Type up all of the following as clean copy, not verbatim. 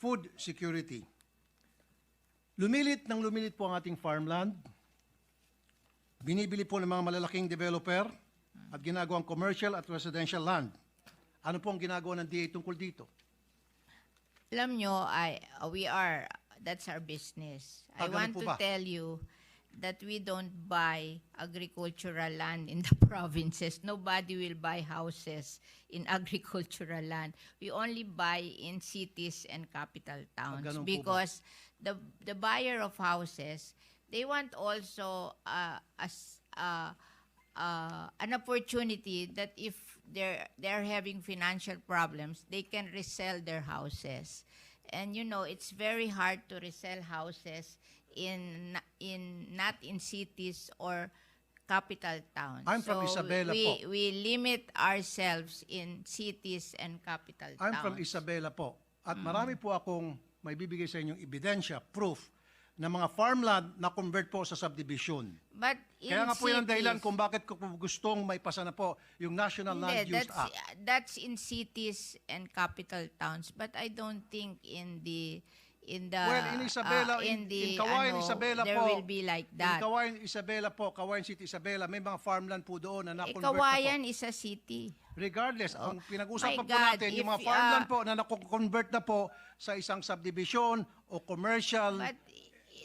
food security. Lumilit ng lumilit po ang ating farmland. Binibili po ng mga malalaking developer at ginagawang commercial at residential land. Ano po ang ginagawa ng DA tungkol dito? Alam nyo, that's our business. I Ganun want po to ba? tell you that we don't buy agricultural land in the provinces. Nobody will buy houses in agricultural land. We only buy in cities and capital towns Ganun po ba? because the buyer of houses, they want also an opportunity that if they're having financial problems, they can resell their houses. And you know, it's very hard to resell houses not in cities or capital towns. I'm from Isabela po. We limit ourselves in cities and capital towns. I'm from Isabela po. At marami po akong may bibigay sa inyong ebidensya, proof, na mga farmland na convert po sa subdivision. But in Kaya nga po yan ang dahilan cities- kung bakit ko po gustong may pasa na po yung National Land Hindi, Use Act. that's in cities and capital towns, but I don't think in the Well, in Isabela, in Kawayan, Isabela there po, will be like that. In Kawayan, Isabela po, Kawayan City, Isabela, may mga farmland po doon na na-convert Kawayan na po. is a city. Regardless, ang pinag-usapan My po God, natin, yung if, mga farmland po na na-convert na po sa isang subdivision o commercial. But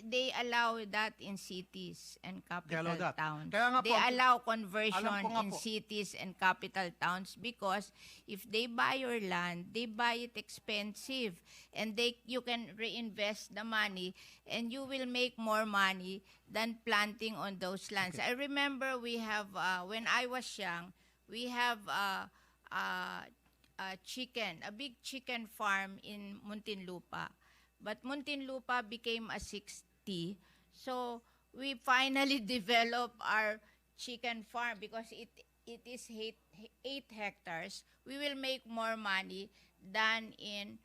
they allow that in cities and capital allow that. towns. Kaya nga po, They allow conversion alam ko nga in po. cities and capital towns because if they buy your land, they buy it expensive and you can reinvest the money and you will make more money than planting on those lands. I remember we have, when I was young, we have a big chicken farm in Muntinlupa. But Muntinlupa became a 60. So we finally developed our chicken farm because it is 8 hectares. We will make more money than in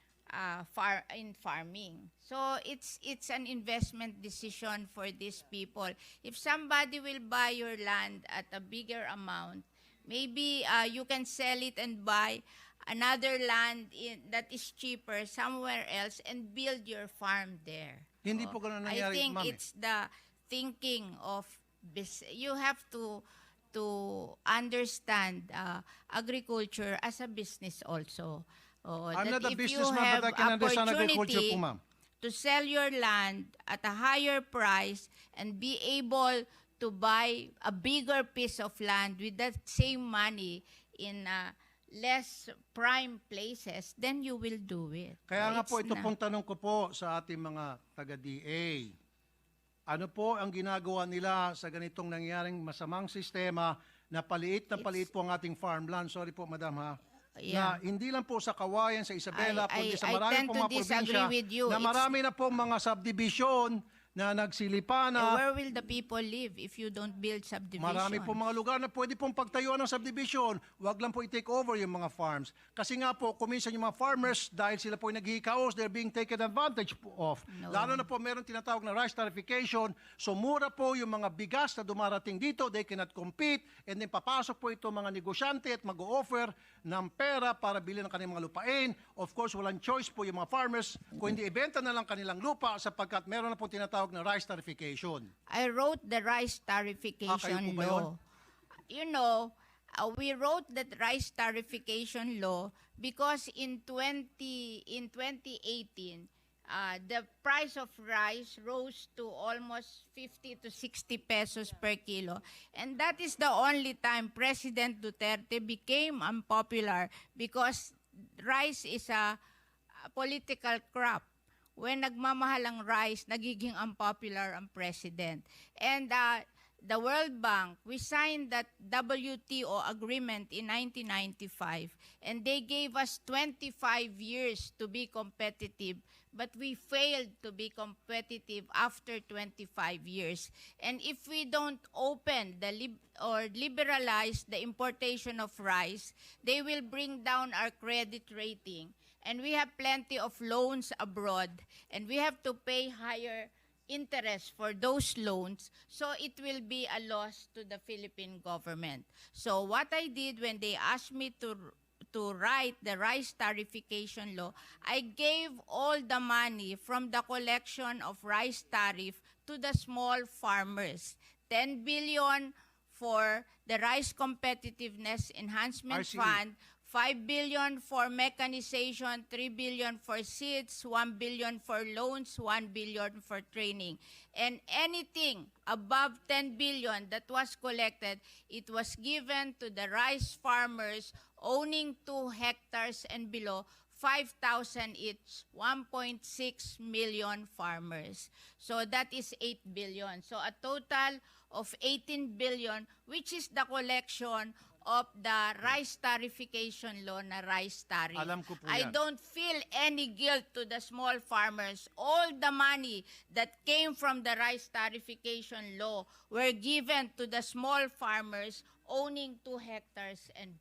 farming. So it's an investment decision for these people. If somebody will buy your land at a bigger amount, maybe you can sell it and buy another land that is cheaper somewhere else and build your farm there. Hindi po ganun nangyari, I think ma'am, eh. it's the thinking of you have to understand agriculture as a business also. I'm That not a if businessman, you have but I can understand agriculture opportunity po, ma'am. to sell your land at a higher price and be able to buy a bigger piece of land with that same money in less prime places, then you will do it. Kaya nga It's po, ito na- pong tanong ko po sa ating mga taga-DA. Ano po ang ginagawa nila sa ganitong nangyaring masamang sistema na paliit po ang ating farmland? Sorry po, madam ha. Yeah. Na hindi lang po sa Kawayan, sa Isabela, kundi sa I marami tend pong to mga probinsya disagree with you. na marami na pong mga subdivision na nagsilipa na. Where will the people live if you don't build subdivision? Marami po mga lugar na pwede pong pagtayuan ng subdivision. Huwag lang po i-take over yung mga farms. Kasi nga po, kuminsan yung mga farmers, dahil sila po naghihikaos, they're being taken advantage of. No. Lalo na po meron tinatawag na rice tarification. So mura po yung mga bigas na dumarating dito, they cannot compete. And then papasok po ito mga negosyante at mag-o-offer ng pera para bilhin ng kanilang mga lupain. Of course, walang choice po yung mga farmers kung hindi ibenta na lang kanilang lupa sapagkat meron na po tinatawag na rice tarification. I wrote the rice kayo tarification po ba yun? law. You know, we wrote that rice tarification law because in 2018, the price of rice rose to almost 50 to 60 pesos per kilo. And that is the only time President Duterte became unpopular because rice is a political crop. When nagmamahal ang rice, nagiging unpopular ang president. And the World Bank, we signed that WTO agreement in 1995, and they gave us 25 years to be competitive, but we failed to be competitive after 25 years. And if we don't open or liberalize the importation of rice, they will bring down our credit rating. And we have plenty of loans abroad, and we have to pay higher interest for those loans, so it will be a loss to the Philippine government. So what I did when they asked me to to write the rice tarification law, I gave all the money from the collection of rice tariff to the small farmers. 10 billion for the Rice Competitiveness Enhancement RCE. Fund, 5 billion for mechanization, 3 billion for seeds, 1 billion for loans, 1 billion for training. And anything above 10 billion that was collected, it was given to the rice farmers owning 2 hectares and below, 5,000 each, 1.6 million farmers. So that is 8 billion. So a total of 18 billion, which is the collection of the rice tarification law na rice tariff. Alam ko po I yan. don't feel any guilt to the small farmers. All the money that came from the rice tarification law were given to the small farmers owning 2 hectares and